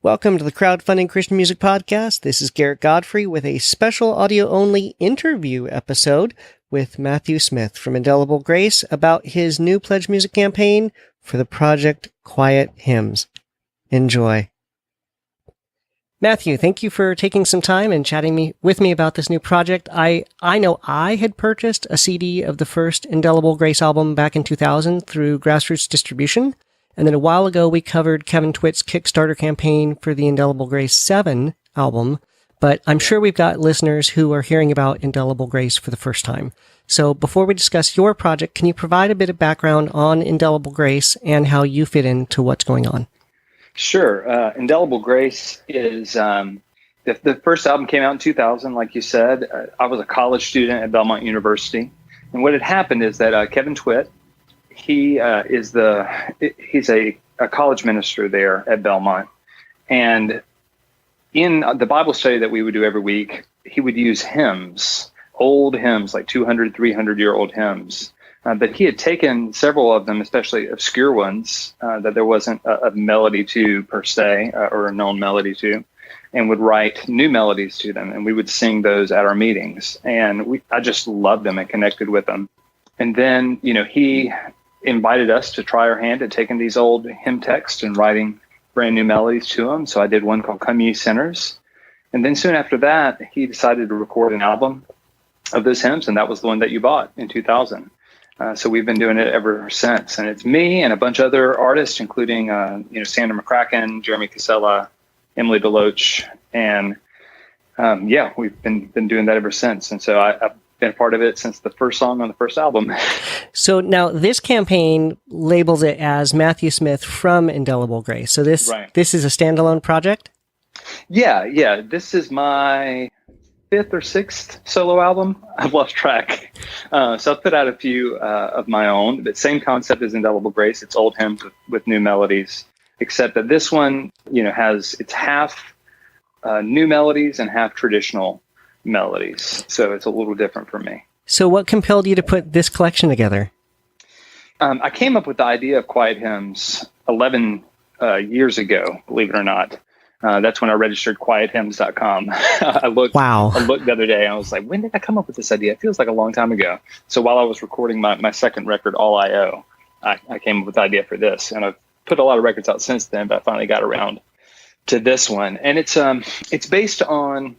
Welcome to the Crowdfunding Christian Music Podcast. This is Garrett Godfrey with a special audio-only interview episode with Matthew Smith from Indelible Grace about his new PledgeMusic campaign for the project Quiet Hymns. Enjoy. Matthew, thank you for taking some time and chatting with me about this new project. I know I had purchased a CD of the first Indelible Grace album back in 2000 through Grassroots Distribution. And then a while ago, we covered Kevin Twitt's Kickstarter campaign for the Indelible Grace 7 album, but I'm sure we've got listeners who are hearing about Indelible Grace for the first time. So before we discuss your project, can you provide a bit of background on Indelible Grace and how you fit into what's going on? Sure. Indelible Grace is, the first album came out in 2000, like you said. I was a college student at Belmont University. And what had happened is that Kevin Twitt, he's a college minister there at Belmont. And in the Bible study that we would do every week, he would use hymns, old hymns, like 200, 300-year-old hymns. But he had taken several of them, especially obscure ones, that there wasn't a melody to per se, or a known melody to, and would write new melodies to them. And we would sing those at our meetings. And I just loved them and connected with them. And then, he invited us to try our hand at taking these old hymn texts and writing brand new melodies to them. So I did one called Come Ye Sinners. And then soon after that, he decided to record an album of those hymns. And that was the one that you bought in 2000. So we've been doing it ever since. And it's me and a bunch of other artists, including, Sandra McCracken, Jeremy Casella, Emily DeLoach. And we've been doing that ever since. And so I've been a part of it since the first song on the first album. So now this campaign labels it as Matthew Smith from Indelible Grace. So this is a standalone project? Yeah. This is my fifth or sixth solo album. I've lost track. So I've put out a few of my own, but same concept as Indelible Grace. It's old hymns with new melodies, except that this one, it's half new melodies and half traditional melodies. So it's a little different for me. So what compelled you to put this collection together? I came up with the idea of Quiet Hymns 11 years ago, believe it or not. That's when I registered quiethymns.com. I looked the other day and I was like, when did I come up with this idea? It feels like a long time ago. So while I was recording my second record, All I.O., I came up with the idea for this. And I've put a lot of records out since then, but I finally got around to this one. And it's based on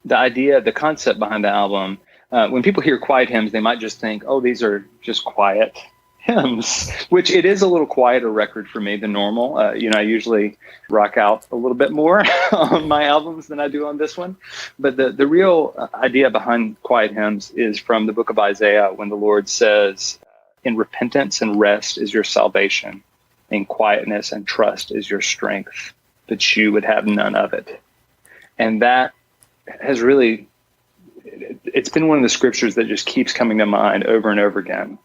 the idea, the concept behind the album. When people hear Quiet Hymns, they might just think, oh, these are just quiet hymns, which it is a little quieter record for me than normal. I usually rock out a little bit more on my albums than I do on this one. But the real idea behind Quiet Hymns is from the book of Isaiah, when the Lord says, in repentance and rest is your salvation, in quietness and trust is your strength, but you would have none of it. And that has really, it's been one of the scriptures that just keeps coming to mind over and over again,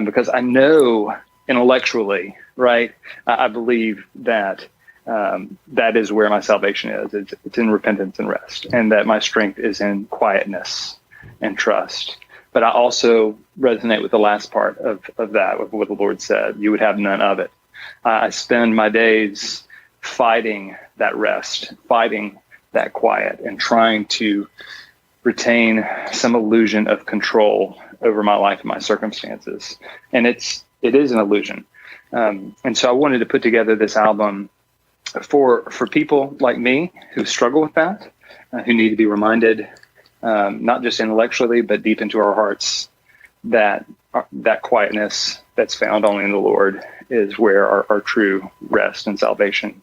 because I know intellectually, right, I believe that that is where my salvation is. It's in repentance and rest, and that my strength is in quietness and trust. But I also resonate with the last part of that, with what the Lord said, you would have none of it. I spend my days fighting that rest, fighting that quiet, and trying to retain some illusion of control over my life and my circumstances. And it is an illusion. And so I wanted to put together this album for people like me who struggle with that, who need to be reminded, not just intellectually, but deep into our hearts, that quietness that's found only in the Lord is where our true rest and salvation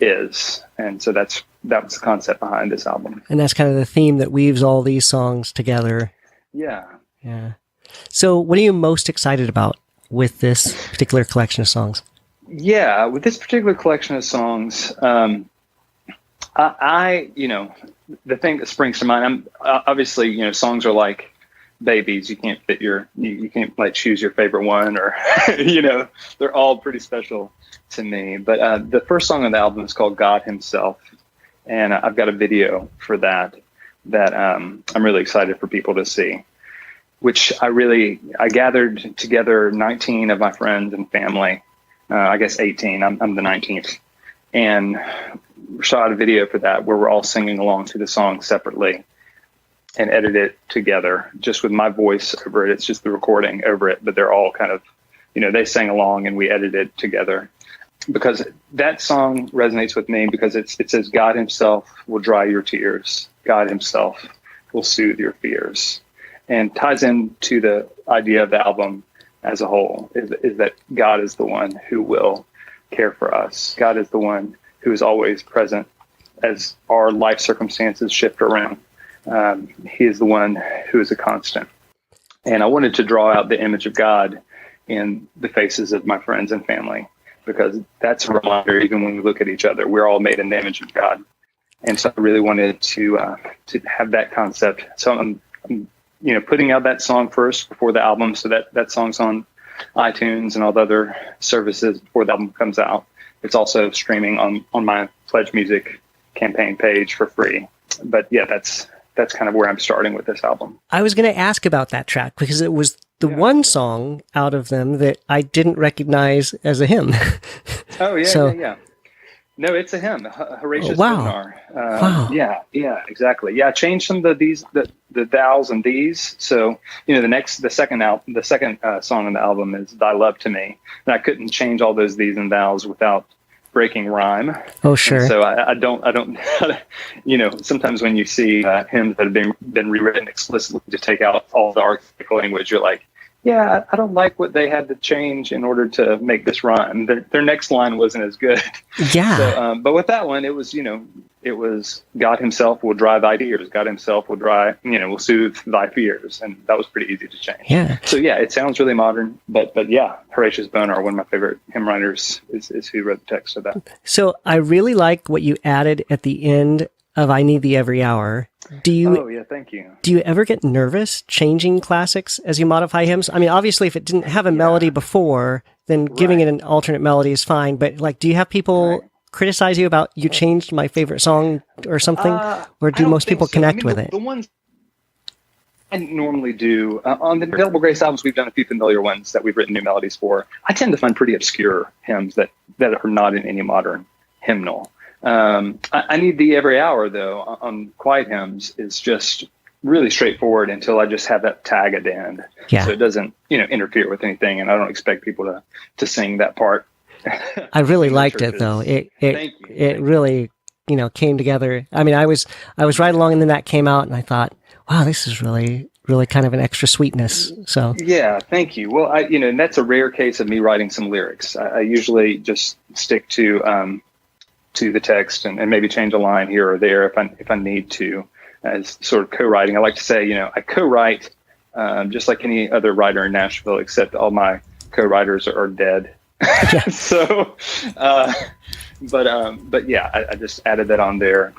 is. And so that was the concept behind this album. And that's kind of the theme that weaves all these songs together. Yeah. So what are you most excited about with this particular collection of songs? Yeah, with this particular collection of songs, I the thing that springs to mind, obviously, songs are like babies. You can't you can't like choose your favorite one, or, they're all pretty special to me. But the first song on the album is called God Himself. And I've got a video for that I'm really excited for people to see, which I gathered together 19 of my friends and family, I guess 18, I'm the 19th. And shot a video for that where we're all singing along to the song separately and edit it together, just with my voice over it. It's just the recording over it, but they're all kind of, they sang along and we edited it together. Because that song resonates with me because it says God himself will dry your tears. God himself will soothe your fears. And ties into the idea of the album as a whole is that God is the one who will care for us. God is the one who is always present as our life circumstances shift around. He is the one who is a constant. And I wanted to draw out the image of God in the faces of my friends and family, because that's a reminder, even when we look at each other, we're all made in the image of God. And so I really wanted to have that concept. So I'm putting out that song first before the album, so that song's on iTunes and all the other services before the album comes out. It's also streaming on my PledgeMusic campaign page for free. But yeah, that's kind of where I'm starting with this album. I was going to ask about that track because it was the one song out of them that I didn't recognize as a hymn. Oh, yeah, yeah. No, it's a hymn, Horatius Bonar. Wow. Yeah, exactly. Yeah, I changed some of the thous and these. So, the second song on the album is Thy Love to Me. And I couldn't change all those these and thous without breaking rhyme. Oh, sure. And so I don't, sometimes when you see hymns that have been rewritten explicitly to take out all the archaic language, you're like, yeah, I don't like what they had to change in order to make this rhyme. Their next line wasn't as good. Yeah. So, but with that one, it was God himself will dry thy tears. God himself will will soothe thy fears. And that was pretty easy to change. Yeah. So yeah, it sounds really modern, but yeah, Horatius Bonar, one of my favorite hymn writers, is who wrote the text of that. So I really like what you added at the end of I Need Thee Every Hour. Oh, yeah, thank you. Do you ever get nervous changing classics as you modify hymns? I mean, obviously, if it didn't have a melody before, then giving it an alternate melody is fine. But do you have people criticize you about you changed my favorite song or something? Or do most people connect with it? The ones I normally do, on the Indelible Grace albums, we've done a few familiar ones that we've written new melodies for. I tend to find pretty obscure hymns that are not in any modern hymnal. I Need Thee Every Hour, though, on quiet hymns is just really straightforward until I just have that tag at the end. Yeah. So it doesn't, interfere with anything, and I don't expect people to sing that part. I really liked it, though. It really, came together. I mean, I was right along, and then that came out, and I thought, wow, this is really, really kind of an extra sweetness. So yeah, thank you. Well, and that's a rare case of me writing some lyrics. I usually just stick to the text and maybe change a line here or there if I need to, as sort of co-writing. I like to say, I co-write just like any other writer in Nashville, except all my co-writers are dead. Yeah. So, but yeah, I just added that on there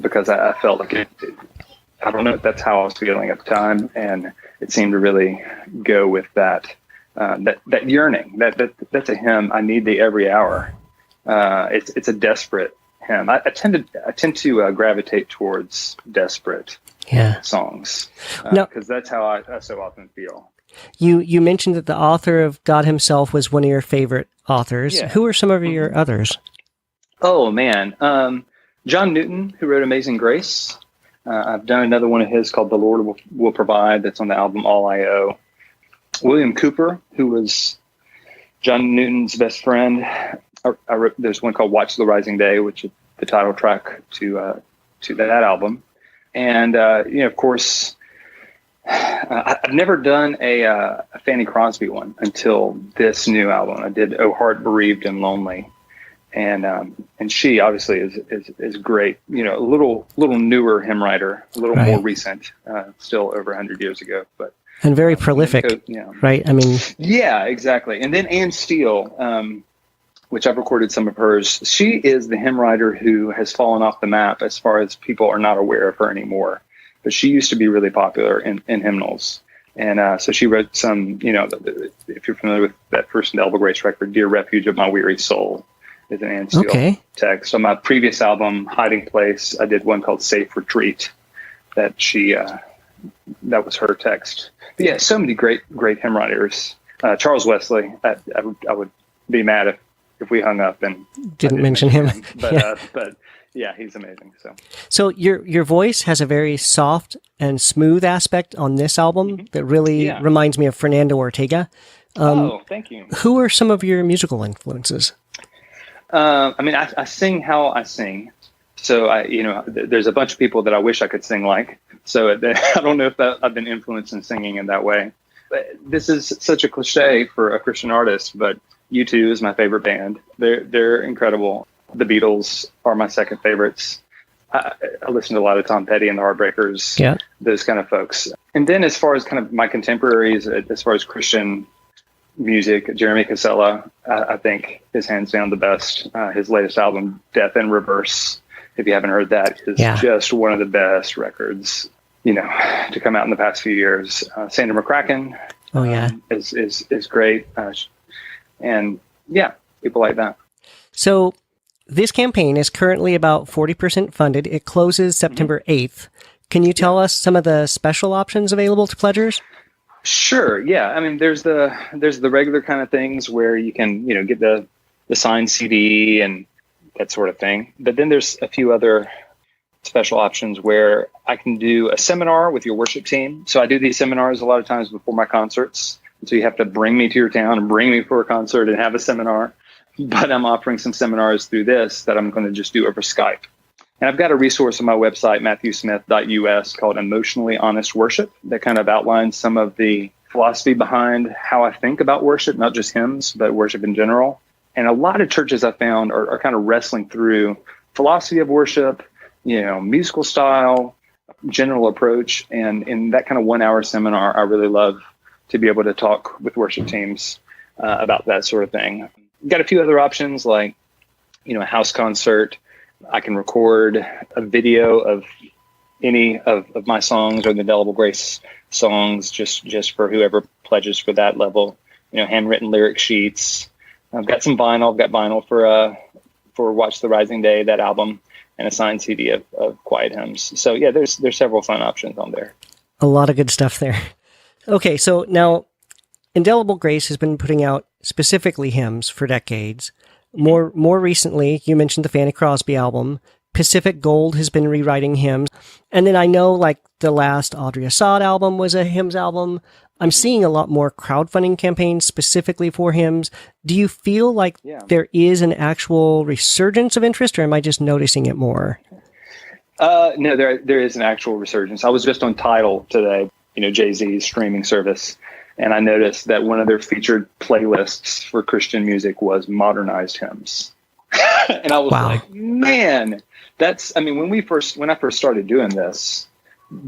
because I felt like I don't know if that's how I was feeling at the time, and it seemed to really go with that yearning. That's a hymn. I need thee every hour. It's a desperate hymn. I tend to gravitate towards desperate songs because that's how I so often feel. You mentioned that the author of God himself was one of your favorite authors. Yeah. Who are some of your others? Oh man, John Newton, who wrote Amazing Grace. I've done another one of his called The Lord Will Provide. That's on the album All I Owe. William Cooper, who was John Newton's best friend. I wrote, there's one called Watch the Rising Day, which is the title track to that album. And, of course, I've never done a Fanny Crosby one until this new album. I did Oh Heart Bereaved and Lonely. And she obviously is great, a little newer hymn writer, a little more recent, still over 100 years ago, but. And very prolific, right? I mean. Yeah, exactly. And then Ann Steele, which I've recorded some of hers. She is the hymn writer who has fallen off the map as far as people are not aware of her anymore. But she used to be really popular in hymnals. And so she wrote some, if you're familiar with that first Indelible Grace record, Dear Refuge of My Weary Soul, is an Ann Steele text. On my previous album, Hiding Place, I did one called Safe Retreat that that was her text. But yeah, so many great hymn writers. Charles Wesley, I would be mad if we hung up and didn't mention him. But yeah, he's amazing. So your voice has a very soft and smooth aspect on this album that really reminds me of Fernando Ortega. Thank you. Who are some of your musical influences? I sing how I sing. So there's a bunch of people that I wish I could sing like. So I don't know if I've been influenced in singing in that way. But this is such a cliche for a Christian artist, but U2 is my favorite band. They're incredible. The Beatles are my second favorites. I listen to a lot of Tom Petty and the Heartbreakers, those kind of folks. And then as far as kind of my contemporaries, as far as Christian music, Jeremy Casella, I think is hands down the best. His latest album, Death in Reverse, if you haven't heard that, is just one of the best records, to come out in the past few years. Sandra McCracken is great. And people like that. So this campaign is currently about 40% funded. It closes September 8th. Can you tell us some of the special options available to pledgers? Sure. Yeah. I mean, there's the regular kind of things where you can, get the signed CD and that sort of thing. But then there's a few other special options where I can do a seminar with your worship team. So I do these seminars a lot of times before my concerts. So you have to bring me to your town and bring me for a concert and have a seminar. But I'm offering some seminars through this that I'm going to just do over Skype. And I've got a resource on my website, matthewsmith.us, called Emotionally Honest Worship, that kind of outlines some of the philosophy behind how I think about worship, not just hymns, but worship in general. And a lot of churches I found are kind of wrestling through philosophy of worship, musical style, general approach. And in that kind of 1 hour seminar, I really love to be able to talk with worship teams about that sort of thing. Got a few other options like, a house concert. I can record a video of any of my songs or the Indelible Grace songs just for whoever pledges for that level. Handwritten lyric sheets. I've got some vinyl. I've got vinyl for Watch the Rising Day, that album, and a signed CD of quiet hymns. So yeah, there's several fun options on there. A lot of good stuff there. Okay, so now Indelible Grace has been putting out specifically hymns for decades. More recently, you mentioned the Fanny Crosby album. Pacific Gold has been rewriting hymns. And then I know like the last Audrey Assad album was a hymns album. I'm seeing a lot more crowdfunding campaigns specifically for hymns. Do you feel like there is an actual resurgence of interest, or am I just noticing it more? No, there is an actual resurgence. I was just on Tidal today, Jay-Z's streaming service. And I noticed that one of their featured playlists for Christian music was modernized hymns. And I was like, man, when I first started doing this,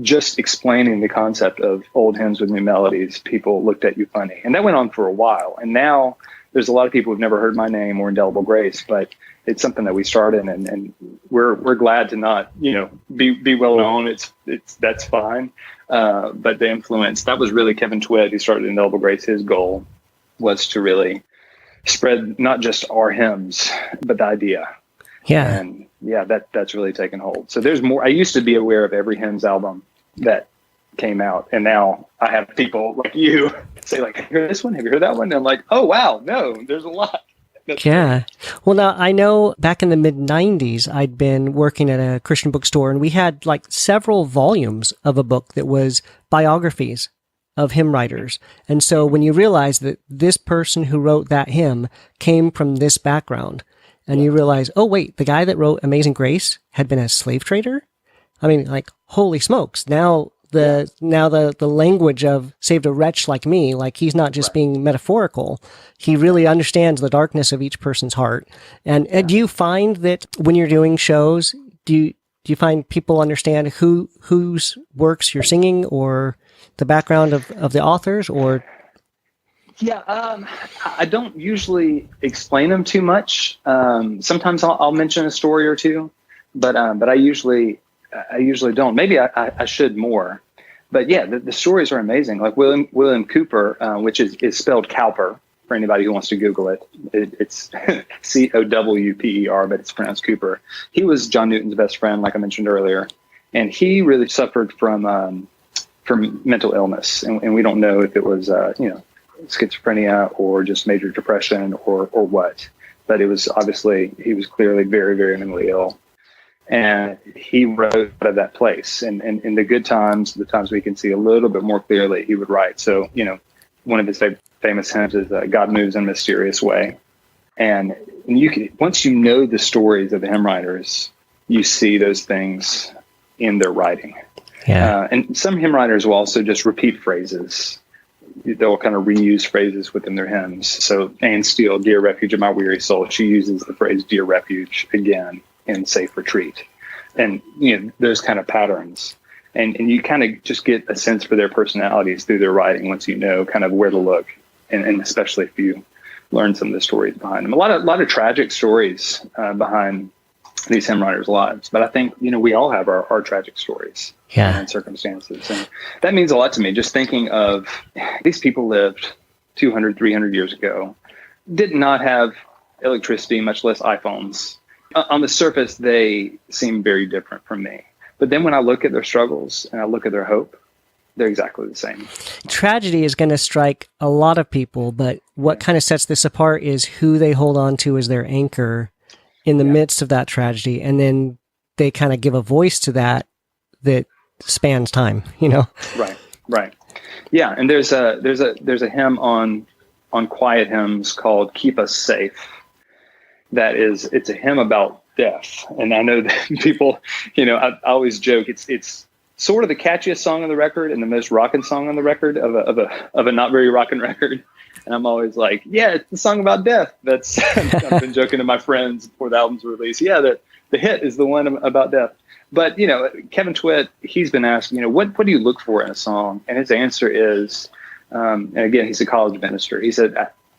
just explaining the concept of old hymns with new melodies, people looked at you funny. And that went on for a while. And now there's a lot of people who've never heard my name or Indelible Grace, but it's something that we started and we're glad to not, be well known. That's fine. But the influence, that was really Kevin Twitt, who started Indelible Grace. His goal was to really spread not just our hymns, but the idea. Yeah. And that's really taken hold. So there's more. I used to be aware of every hymns album that came out. And now I have people like you say like, have you heard this one? Have you heard that one? And I'm like, oh, wow. No, there's a lot. Yeah. Well, now I know back in the mid 90s, I'd been working at a Christian bookstore and we had like several volumes of a book that was biographies of hymn writers. And so when you realize that this person who wrote that hymn came from this background and you realize, oh, wait, the guy that wrote Amazing Grace had been a slave trader. I mean, like, holy smokes. Now the language of saved a wretch like me, like he's not just being metaphorical. He really understands the darkness of each person's heart. And do you find that when you're doing shows, do you find people understand whose works you're singing or the background of the authors or? Yeah, I don't usually explain them too much. Sometimes I'll mention a story or two, but I usually don't. Maybe I should more. But yeah, the stories are amazing. Like William Cooper, which is spelled Cowper for anybody who wants to Google it. It's Cowper, but it's pronounced Cooper. He was John Newton's best friend, like I mentioned earlier, and he really suffered from mental illness, and we don't know if it was schizophrenia or just major depression or what. but he was clearly very, very mentally ill. And he wrote out of that place. And in the good times, the times we can see a little bit more clearly, he would write. So, one of his famous hymns is God Moves in a Mysterious Way. And you can, once you know the stories of the hymn writers, you see those things in their writing. Yeah. And some hymn writers will also just repeat phrases. They'll kind of reuse phrases within their hymns. So Anne Steele, Dear Refuge of My Weary Soul, she uses the phrase Dear Refuge again in Safe Retreat. And, those kind of patterns. And you kind of just get a sense for their personalities through their writing once you know kind of where to look. And especially if you learn some of the stories behind them. A lot of tragic stories behind these hymn writers' lives. But I think, we all have our tragic stories and circumstances. And that means a lot to me, just thinking of these people lived 200, 300 years ago, did not have electricity, much less iPhones. On the surface, they seem very different from me. But then when I look at their struggles and I look at their hope, they're exactly the same. Tragedy is going to strike a lot of people, but what kind of sets this apart is who they hold on to as their anchor in the midst of that tragedy, and then they kind of give a voice to that spans time, Right. Yeah, and there's a hymn on Quiet Hymns called Keep Us Safe. It's a hymn about death. And I know that people, I always joke it's sort of the catchiest song on the record and the most rockin' song on the record of a not very rockin' record. And I'm always like, yeah, it's a song about death. I've been joking to my friends before the album's released. Yeah, the hit is the one about death. But, Kevin Twitt, he's been asked, what do you look for in a song? And his answer is, and again, he's a college minister. He said,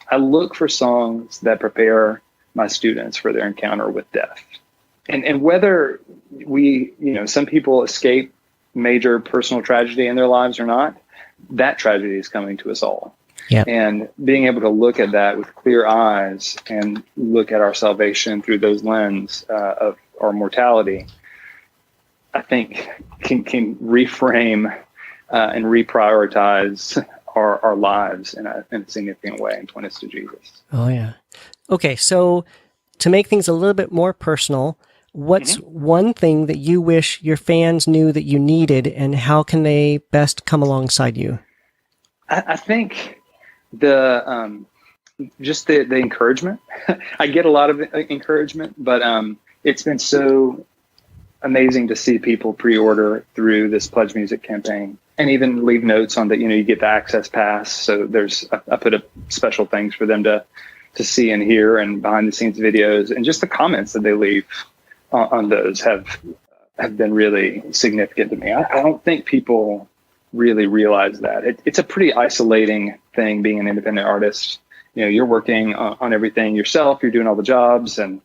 I look for songs that prepare my students for their encounter with death. And whether some people escape major personal tragedy in their lives or not, that tragedy is coming to us all. Yeah. And being able to look at that with clear eyes and look at our salvation through those lens of our mortality, I think can reframe and reprioritize our lives in a significant way and point us to Jesus. Oh, yeah. Okay, so to make things a little bit more personal, what's one thing that you wish your fans knew that you needed, and how can they best come alongside you? I think the encouragement. I get a lot of encouragement, but it's been so amazing to see people pre-order through this PledgeMusic campaign and even leave notes on that. You get the access pass. So I put up special things for them to see and hear, and behind the scenes videos, and just the comments that they leave on those have been really significant to me. I don't think people really realize that. It's a pretty isolating thing being an independent artist. You're working on everything yourself. You're doing all the jobs and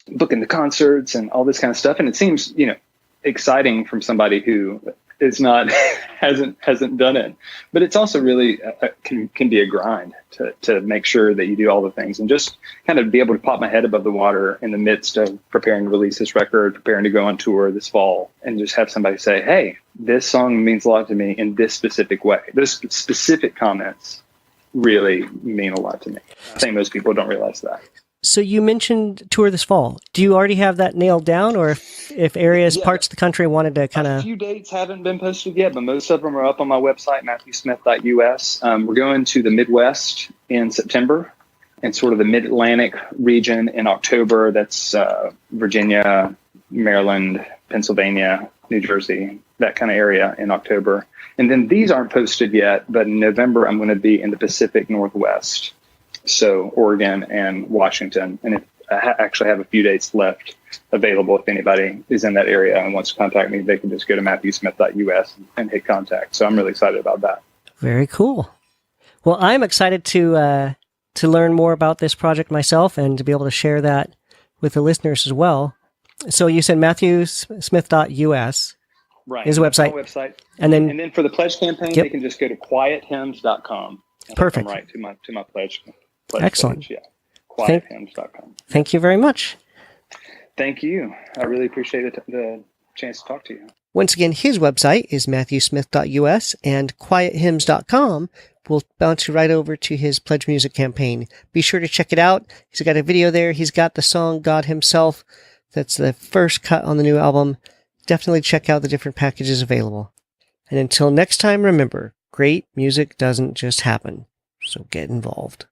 booking the concerts and all this kind of stuff. And it seems, exciting from somebody who is not, hasn't done it. But it's also really can be a grind to make sure that you do all the things, and just kind of be able to pop my head above the water in the midst of preparing to release this record, preparing to go on tour this fall, and just have somebody say, hey, this song means a lot to me in this specific way. Those specific comments really mean a lot to me. I think most people don't realize that. So you mentioned tour this fall. Do you already have that nailed down, or if areas, parts of the country wanted to kind of... A few dates haven't been posted yet, but most of them are up on my website, matthewsmith.us. We're going to the Midwest in September, and sort of the Mid-Atlantic region in October. That's Virginia, Maryland, Pennsylvania, New Jersey, that kind of area in October. And then these aren't posted yet, but in November, I'm going to be in the Pacific Northwest. So Oregon and Washington. And I actually have a few dates left available. If anybody is in that area and wants to contact me, they can just go to matthewsmith.us and hit contact. So I'm really excited about that. Very cool. Well, I'm excited to learn more about this project myself and to be able to share that with the listeners as well. So you said matthewsmith.us. Right. Is a website. Website. And then for the pledge campaign, they can just go to quiethymns.com. Perfect. Right to my pledge. Excellent. Page, yeah. Quiethymns.com. Thank you very much. Thank you. I really appreciate the chance to talk to you. Once again, his website is matthewsmith.us, and quiethymns.com will bounce you right over to his Pledge Music campaign. Be sure to check it out. He's got a video there. He's got the song God Himself. That's the first cut on the new album. Definitely check out the different packages available. And until next time, remember, great music doesn't just happen. So get involved.